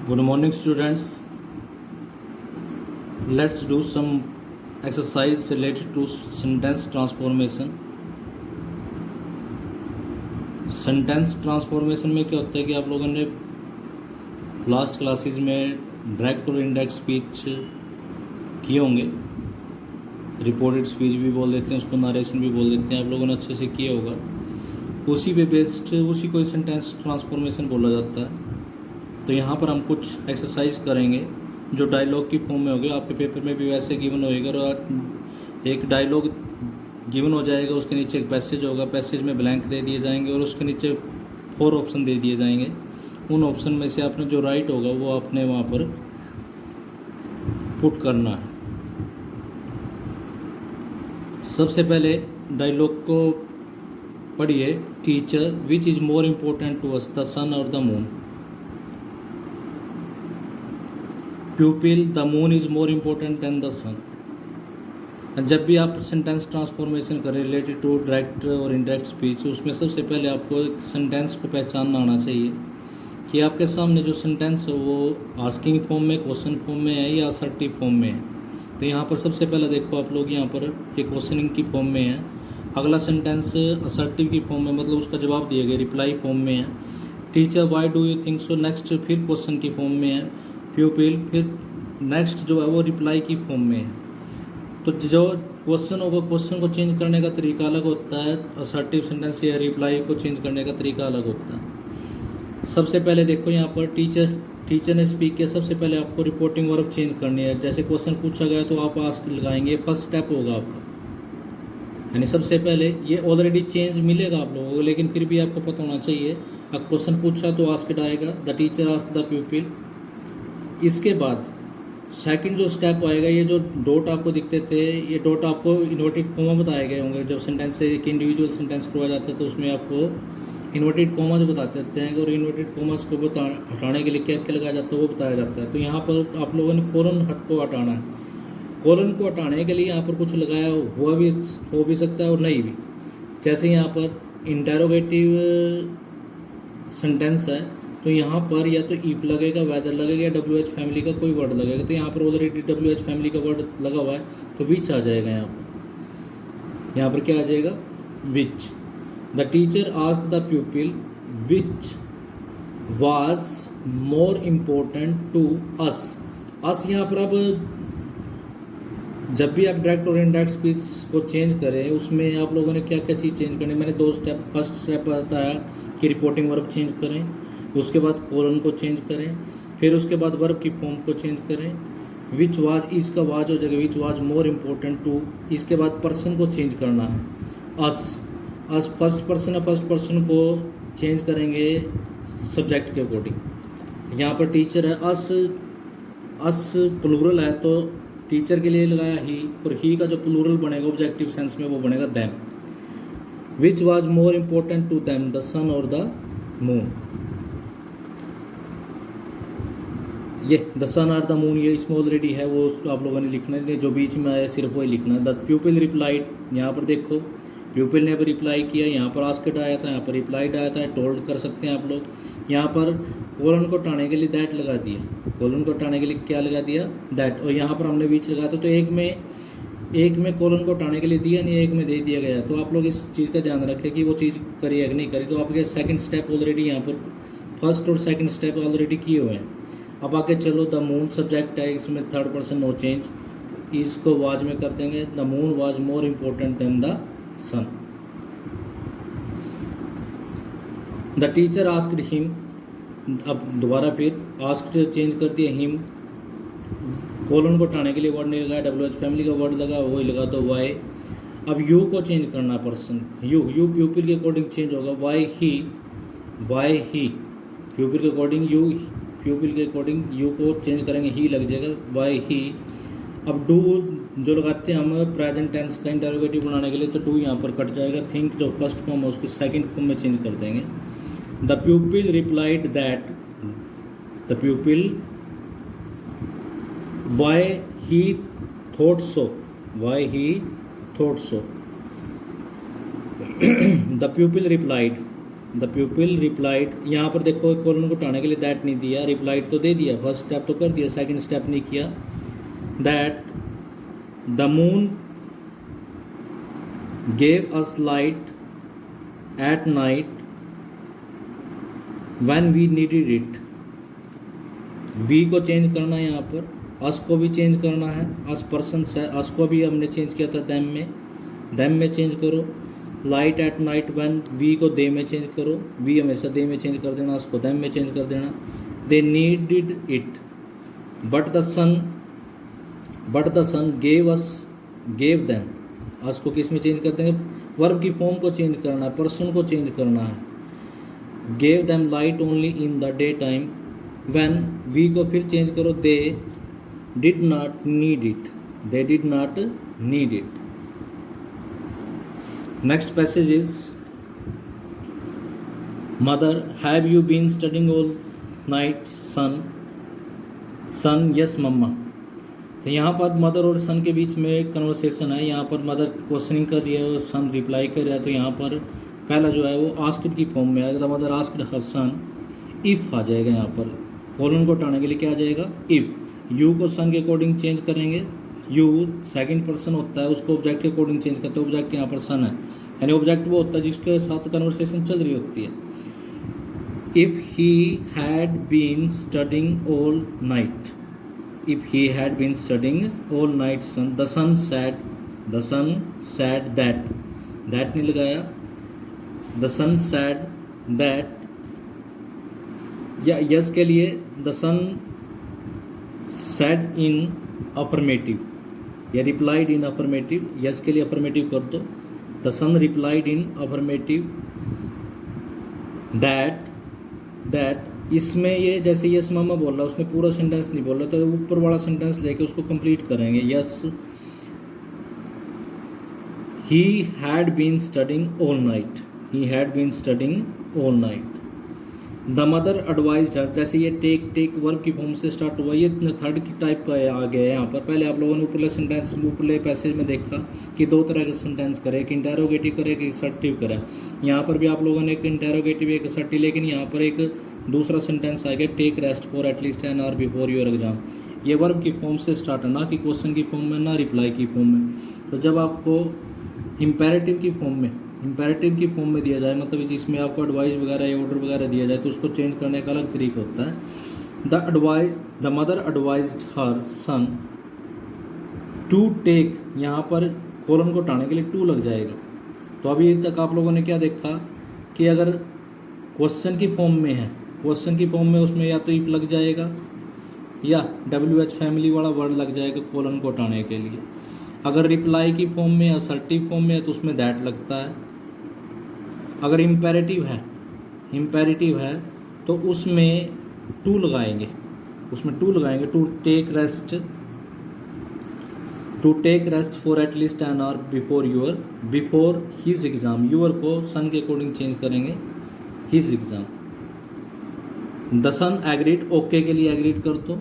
Good morning, students. Let's do some exercise related to sentence transformation. Sentence transformation में क्या होता है कि आप लोगों ने लास्ट क्लासेस में डायरेक्ट और इनडायरेक्ट स्पीच किए होंगे. रिपोर्टेड स्पीच भी बोल देते हैं उसको, नरेशन भी बोल देते हैं. आप लोगों ने अच्छे से किया होगा. उसी पे बेस्ड उसी को सेंटेंस ट्रांसफॉर्मेशन बोला जाता है. तो यहाँ पर हम कुछ एक्सरसाइज करेंगे जो डायलॉग की फॉर्म में होगी. आपके पेपर में भी वैसे गिवन होएगा और एक डायलॉग गिवन हो जाएगा, उसके नीचे एक पैसेज होगा, पैसेज में ब्लैंक दे दिए जाएंगे और उसके नीचे 4 ऑप्शन दे दिए जाएंगे. उन ऑप्शन में से आपने जो राइट होगा वो आपने वहाँ पर पुट करना है. सबसे पहले डायलॉग को पढ़िए. Teacher, which is more important to us, the sun or the moon? Pupil, the moon is more important than the sun. जब भी आप सेंटेंस ट्रांसफॉर्मेशन करें रिलेटेड टू डायरेक्ट और इनडायरेक्ट स्पीच, उसमें सबसे पहले आपको एक सेंटेंस को पहचानना आना चाहिए कि आपके सामने जो सेंटेंस है वो आस्किंग फॉर्म में, क्वेश्चन फॉर्म में है या असर्टिव फॉर्म में है. तो यहाँ पर सबसे पहले देखो आप लोग, यहाँ पर ये क्वेश्चनिंग की फॉर्म में है. अगला सेंटेंस असर्टिव की फॉर्म में, मतलब उसका जवाब दिया गया रिप्लाई फॉर्म में है. Teacher, why do you think so, next फिर क्वेश्चन की फॉर्म में है. प्यूपिल, फिर नेक्स्ट जो है वो रिप्लाई की फॉर्म में है. तो जो क्वेश्चन होगा, क्वेश्चन को चेंज करने का तरीका अलग होता है. असर्टिव सेंटेंस या रिप्लाई को चेंज करने का तरीका अलग होता है. सबसे पहले देखो यहाँ पर टीचर ने स्पीक किया. सबसे पहले आपको रिपोर्टिंग वर्ब चेंज करनी है. जैसे क्वेश्चन पूछा गया तो आप आस्क लगाएंगे, फर्स्ट स्टेप होगा आपका. यानी सबसे पहले ये ऑलरेडी चेंज मिलेगा आप लोगों को, लेकिन फिर भी आपको पता होना चाहिए. अब क्वेश्चन पूछा तो आस्क्ड आएगा, द टीचर आस्क्ड द प्यूपिल. इसके बाद सेकंड जो स्टेप आएगा, ये जो डॉट आपको दिखते थे, ये डॉट आपको इन्वर्टेड कोमा बताए गए होंगे. जब सेंटेंस से एक इंडिविजुअल सेंटेंस करवाया जाता है तो उसमें आपको इन्वर्टेड कोमास बताते रहते हैं और इन्वर्टेड कोमास को हटाने के लिए क्या क्या लगाया जाता है वो बताया जाता है. तो यहाँ पर आप लोगों ने कोलन को हटाना है. कोलन को हटाने के लिए यहाँ पर कुछ लगाया हुआ भी हो भी सकता है और नहीं भी. जैसे यहाँ पर इंटेरोगेटिव सेंटेंस है तो यहाँ पर या तो ईफ लगेगा, वेदर लगेगा या WH फैमिली का कोई वर्ड लगेगा. तो यहाँ पर ऑलरेडी WH फैमिली का वर्ड लगा हुआ है तो विच आ जाएगा. यहाँ पर क्या आ जाएगा? Which. The teacher asked the pupil which was more important to us. Us यहाँ पर अब जब भी आप डायरेक्ट और इनडायरेक्ट स्पीच को चेंज करें उसमें आप लोगों ने क्या क्या चीज़ चेंज करनी. मैंने 2 स्टेप, फर्स्ट स्टेप बताया कि रिपोर्टिंग वर्ब चेंज करें, उसके बाद कोलन को चेंज करें, फिर उसके बाद वर्ब की फॉर्म को चेंज करें. विच वाज, इसका वाज हो जाएगा which was more important to. इसके बाद पर्सन को चेंज करना है. अस फर्स्ट पर्सन है, फर्स्ट पर्सन को चेंज करेंगे सब्जेक्ट के अकॉर्डिंग. यहाँ पर टीचर है, अस प्लूरल है तो टीचर के लिए लगाया ही, और ही का जो प्लूरल बनेगा ऑब्जेक्टिव सेंस में वो बनेगा them. Which was more important to them, the sun or the moon. ये the sun or the moon ये इसमें ऑलरेडी है, वो आप लोगों ने लिखना है. जो बीच में आया सिर्फ वही लिखना है. द प्यूपिल रिप्लाइड, यहाँ पर देखो प्यूपिल ने भी रिप्लाई किया. यहाँ पर आस्क्ड आया था, यहाँ पर रिप्लाइड आया था. टोल्ड कर सकते हैं आप लोग. यहाँ पर कोलन को हटाने के लिए दैट लगा दिया. कोलन को हटाने के लिए क्या लगा दिया? दैट. और यहाँ पर हमने बीच लगाया था तो एक में कोलन को हटाने के लिए दिया नहीं, एक में दे दिया गया. तो आप लोग इस चीज़ का ध्यान रखें कि वो चीज़ करी है कि नहीं करी. तो आपके सेकंड स्टेप ऑलरेडी यहाँ पर फर्स्ट और सेकंड स्टेप ऑलरेडी किए हुए हैं. अब आगे चलो, द मून सब्जेक्ट है, इसमें थर्ड पर्सन नो चेंज. इसको वाज में कर देंगे. The moon was more important than the sun. The teacher asked him. अब दोबारा फिर आस्क्ड चेंज कर दिया हिम. कोलन को हटाने के लिए वर्ड नहीं लगाया, WH फैमिली का वर्ड लगा, वही लगा दो वाई. अब यू को चेंज करना पर्सन. यू प्यूपिल के अकॉर्डिंग चेंज होगा. वाई ही प्यूपिल के अकॉर्डिंग यू, प्यूपिल के अकॉर्डिंग यू को चेंज करेंगे, ही लग जाएगा. Why he. अब डू जो लगाते हैं हम प्रेजेंट टेंस का इंटरोगेटिव बनाने के लिए, तो डू यहाँ पर कट जाएगा. थिंक जो फर्स्ट फॉर्म है उसको सेकंड फॉर्म में चेंज कर देंगे. The प्यूपिल replied that, the प्यूपिल why he thought so, why he thought so. The प्यूपिल replied, the प्यूपिल replied, यहाँ पर देखो कोलन को हटाने के लिए दैट नहीं दिया, रिप्लाइड तो दे दिया, फर्स्ट स्टेप तो कर दिया, सेकंड स्टेप नहीं किया। That the moon gave us light at night when we needed it. We को चेंज करना है, यहाँ पर अस को भी चेंज करना है, अस पर्सन से अस को भी हमने चेंज किया था देम में चेंज करो। Light at night when, we को दे में चेंज करो, वी हमेशा दे में चेंज कर देना, उसको देम में चेंज कर देना। They needed it but the sun gave them, us को किस में चेंज कर देंगे, वर्ब की फॉर्म को चेंज करना है, पर्सन को चेंज करना है। Gave them light only in the day time when, we को फिर चेंज करो, they did not need it. Next passage is, Mother, have you been studying all night, son? Son, yes, mama. तो यहाँ पर mother और सन के बीच में conversation है। यहाँ पर मदर क्वेश्चनिंग कर रही है और सन रिप्लाई कर रहा है। तो यहाँ पर पहला जो है वो आस्क्ड की फॉर्म में आएगा। Mother asked her son, if आ जाएगा। यहाँ पर कॉलन को हटाने के लिए क्या आ जाएगा, इफ़। यू को सन के अकॉर्डिंग चेंज करेंगे, यू सेकंड पर्सन होता है, उसको ऑब्जेक्ट के अकॉर्डिंग चेंज करते हैं। ऑब्जेक्ट यहाँ पर सन है, यानी ऑब्जेक्ट वो होता है जिसके साथ कन्वर्सेशन चल रही होती है। If he had been studying all night, if he had been studying all night son, the son said that नहीं लगाया, द सन सैड दैट, या यस के लिए the son said in affirmative या रिप्लाइड इन अफर्मेटिव, यस के लिए affirmative कर दो। The son replied in affirmative that, इसमें ये जैसे यस मामा बोल रहा है उसमें पूरा सेंटेंस नहीं बोल रहा, तो ऊपर वाला सेंटेंस लेके उसको कंप्लीट करेंगे। Yes he had been studying all night, the mother advised her, जैसे ये टेक वर्ब की फॉर्म से स्टार्ट हुआ, ये थर्ड की टाइप का आ गया है यहाँ पर। पहले आप लोगों ने ऊपरले पैसेज में देखा कि दो तरह के सेंटेंस करे, एक इंटेरोगेटिव करे, एक असर्टिव करे। यहाँ पर भी आप लोगों ने एक इंटेरोगेटिव एक असर्टिव, लेकिन यहाँ पर एक दूसरा सेंटेंस आ गया, take rest for at least an hour before your exam. ये वर्ब की फॉर्म से स्टार्ट है, ना कि क्वेश्चन की फॉर्म में, ना रिप्लाई की फॉर्म में। तो जब आपको इम्पेरेटिव की फॉर्म में दिया जाए, मतलब जिसमें आपको एडवाइस वगैरह या ऑर्डर वगैरह दिया जाए, तो उसको चेंज करने का अलग तरीका होता है। The mother advised her son to take, यहाँ पर कोलन को हटाने के लिए टू लग जाएगा। तो अभी तक आप लोगों ने क्या देखा कि अगर क्वेश्चन की फॉर्म में उसमें या तो इफ लग जाएगा या WH फैमिली वाला वर्ड लग जाएगा कोलन को हटाने के लिए। अगर रिप्लाई की फॉर्म में, असर्टिव फॉर्म में है तो उसमें दैट लगता है। अगर इम्पेरेटिव है तो उसमें टू लगाएंगे, to take rest for at least an hour before his exam. Your को सन के अकॉर्डिंग चेंज करेंगे, his exam. The son agreed, okay के लिए एग्रीड कर दो।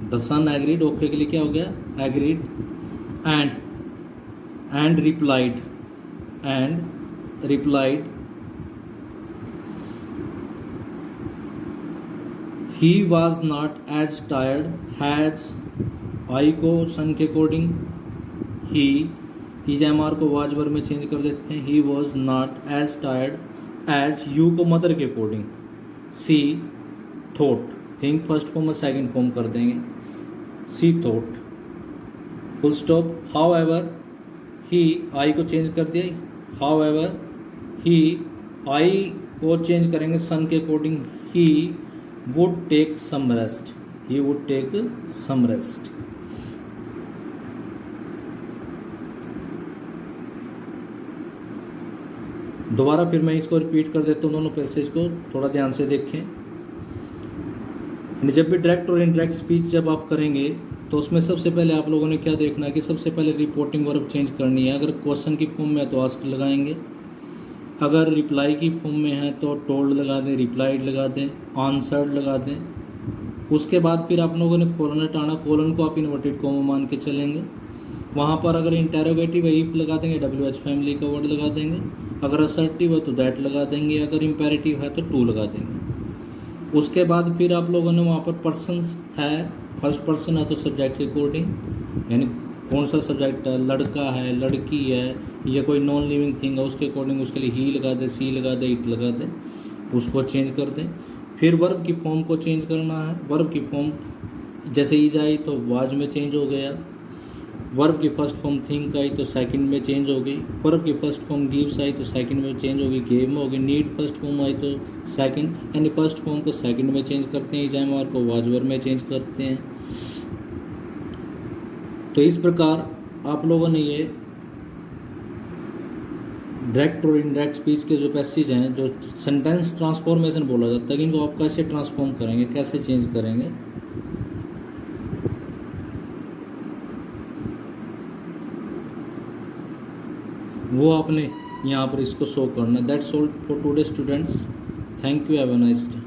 द सन एग्रीड, ओके के लिए क्या हो गया, agreed. and replied he was not as tired as, I को सन के अकॉर्डिंग he MR को वाज वर्ब में चेंज कर देते हैं, he was not as tired as, you को मदर के according she thought, think first form में सेकंड फॉर्म कर देंगे, she thought, full stop. However he, I को चेंज कर दिया, हाउएवर ही, आई को चेंज करेंगे सन के according, he would take some rest, दोबारा फिर मैं इसको रिपीट कर देता हूँ, दोनों पैसेज को थोड़ा ध्यान से देखें। जब भी डायरेक्ट और इनडायरेक्ट स्पीच जब आप करेंगे तो उसमें सबसे पहले आप लोगों ने क्या देखना है कि सबसे पहले रिपोर्टिंग वर्ब चेंज करनी है। अगर क्वेश्चन की फॉर्म में है तो आस्क्ड लगाएंगे, अगर रिप्लाई की फॉर्म में है तो टोल्ड लगा दें, रिप्लाइड लगा दें, आंसर्ड लगा दें। उसके बाद फिर आप लोगों ने कोलन हटाना, कोलन को आप इन्वर्टेड कॉमा मान के चलेंगे। वहाँ पर अगर इंटेरोगेटिव है इफ लगा देंगे, WH फैमिली का वर्ड लगा देंगे। अगर असर्टिव है तो दैट लगा देंगे, अगर इम्पेरेटिव है तो टू लगा देंगे। उसके बाद फिर आप लोगों ने वहाँ पर पर्सन्स है, फर्स्ट पर्सन है तो सब्जेक्ट के अकॉर्डिंग, यानी कौन सा सब्जेक्ट है, लड़का है, लड़की है, या कोई नॉन लिविंग थिंग है, उसके अकॉर्डिंग उसके लिए ही लगा दे, सी लगा दे, इट लगा दे, उसको चेंज कर दें। फिर वर्ब की फॉर्म को चेंज करना है। वर्ब की फॉर्म जैसे इज आई तो वाज में चेंज हो गया, वर्ब की फर्स्ट फॉर्म थिंक आई तो सेकंड में चेंज हो गई, वर्ब की फर्स्ट फॉर्म गिव्स आई तो सेकंड में चेंज हो गई, गेव में हो गई, नीड फर्स्ट फॉर्म आई तो सेकंड, यानी फर्स्ट फॉर्म को सेकंड में चेंज करते हैं, इज आई मार को वाज वर्ब में चेंज करते हैं। तो इस प्रकार आप लोगों ने ये डायरेक्ट और इनडायरेक्ट स्पीच के जो पैसेज हैं, जो सेंटेंस ट्रांसफॉर्मेशन बोला जाता है, इनको आप कैसे ट्रांसफॉर्म करेंगे, कैसे चेंज करेंगे, वो आपने यहाँ पर इसको शो करना। That's all for today students, thank you, have a nice day.